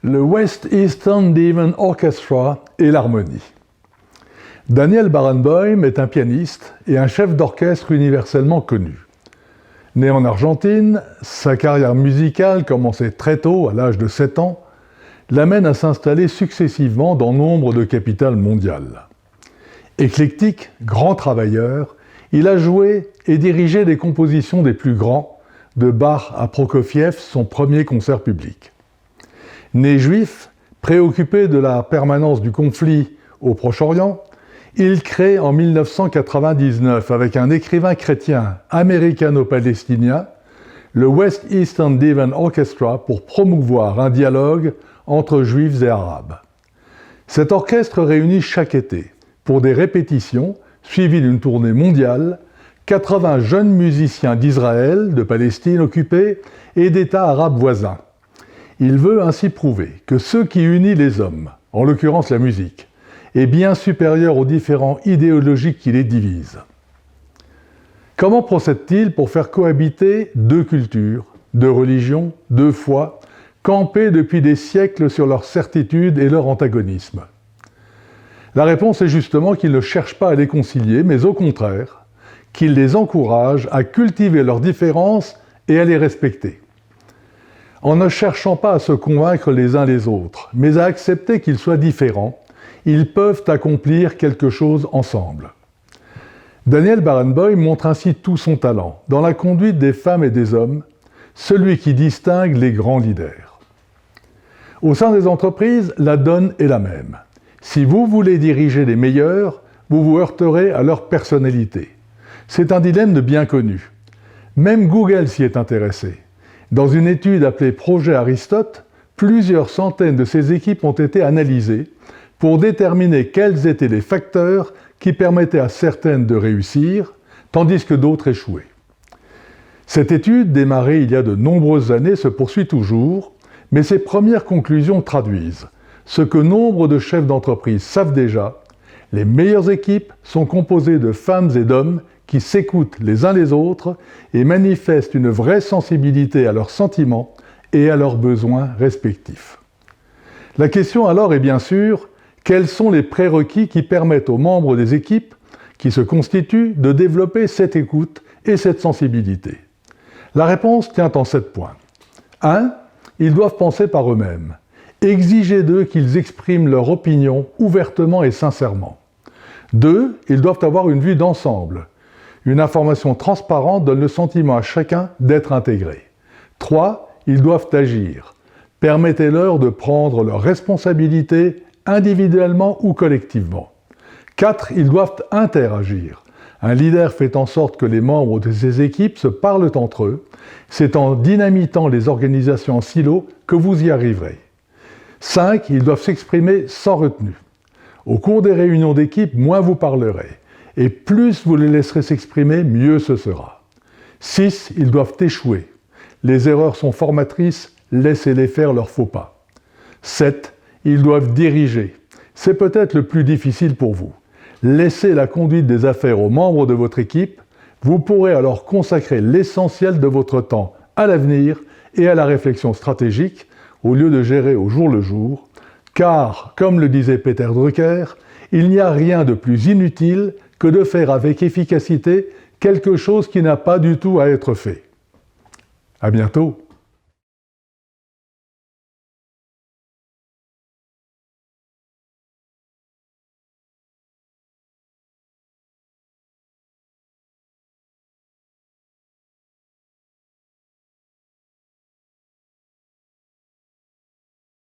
le West Eastern Divan Orchestra et l'harmonie. Daniel Barenboim est un pianiste et un chef d'orchestre universellement connu. Né en Argentine, sa carrière musicale, commencée très tôt, à l'âge de 7 ans, l'amène à s'installer successivement dans nombre de capitales mondiales. Éclectique, grand travailleur, il a joué et dirigé des compositions des plus grands, de Bach à Prokofiev, son premier concert public. Né juif, préoccupé de la permanence du conflit au Proche-Orient, il crée en 1999, avec un écrivain chrétien américano-palestinien, le West Eastern Divan Orchestra pour promouvoir un dialogue entre juifs et arabes. Cet orchestre réunit chaque été, pour des répétitions suivies d'une tournée mondiale, 80 jeunes musiciens d'Israël, de Palestine occupée et d'États arabes voisins. Il veut ainsi prouver que ce qui unit les hommes, en l'occurrence la musique, est bien supérieur aux différents idéologies qui les divisent. Comment procède-t-il pour faire cohabiter deux cultures, deux religions, deux foi, campées depuis des siècles sur leur certitude et leur antagonisme? La réponse est justement qu'il ne cherche pas à les concilier, mais au contraire, qu'il les encourage à cultiver leurs différences et à les respecter. En ne cherchant pas à se convaincre les uns les autres, mais à accepter qu'ils soient différents, ils peuvent accomplir quelque chose ensemble. Daniel Barenboim montre ainsi tout son talent dans la conduite des femmes et des hommes, celui qui distingue les grands leaders. Au sein des entreprises, la donne est la même. Si vous voulez diriger les meilleurs, vous vous heurterez à leur personnalité. C'est un dilemme bien connu. Même Google s'y est intéressé. Dans une étude appelée Projet Aristote, plusieurs centaines de ces équipes ont été analysées pour déterminer quels étaient les facteurs qui permettaient à certaines de réussir, tandis que d'autres échouaient. Cette étude, démarrée il y a de nombreuses années, se poursuit toujours, mais ses premières conclusions traduisent ce que nombre de chefs d'entreprise savent déjà: les meilleures équipes sont composées de femmes et d'hommes qui s'écoutent les uns les autres et manifestent une vraie sensibilité à leurs sentiments et à leurs besoins respectifs. La question alors est bien sûr: quels sont les prérequis qui permettent aux membres des équipes qui se constituent de développer cette écoute et cette sensibilité? La réponse tient en 7 points. 1. Ils doivent penser par eux-mêmes. Exigez d'eux qu'ils expriment leur opinion ouvertement et sincèrement. 2. Ils doivent avoir une vue d'ensemble. Une information transparente donne le sentiment à chacun d'être intégré. 3. Ils doivent agir. Permettez-leur de prendre leurs responsabilités individuellement ou collectivement. 4. Ils doivent interagir. Un leader fait en sorte que les membres de ses équipes se parlent entre eux. C'est en dynamitant les organisations en silo que vous y arriverez. 5. Ils doivent s'exprimer sans retenue. Au cours des réunions d'équipe, moins vous parlerez. Et plus vous les laisserez s'exprimer, mieux ce sera. 6. Ils doivent échouer. Les erreurs sont formatrices, laissez-les faire leurs faux pas. 7. Ils doivent diriger. C'est peut-être le plus difficile pour vous. Laissez la conduite des affaires aux membres de votre équipe, vous pourrez alors consacrer l'essentiel de votre temps à l'avenir et à la réflexion stratégique, au lieu de gérer au jour le jour, car, comme le disait Peter Drucker, il n'y a rien de plus inutile que de faire avec efficacité quelque chose qui n'a pas du tout à être fait. À bientôt.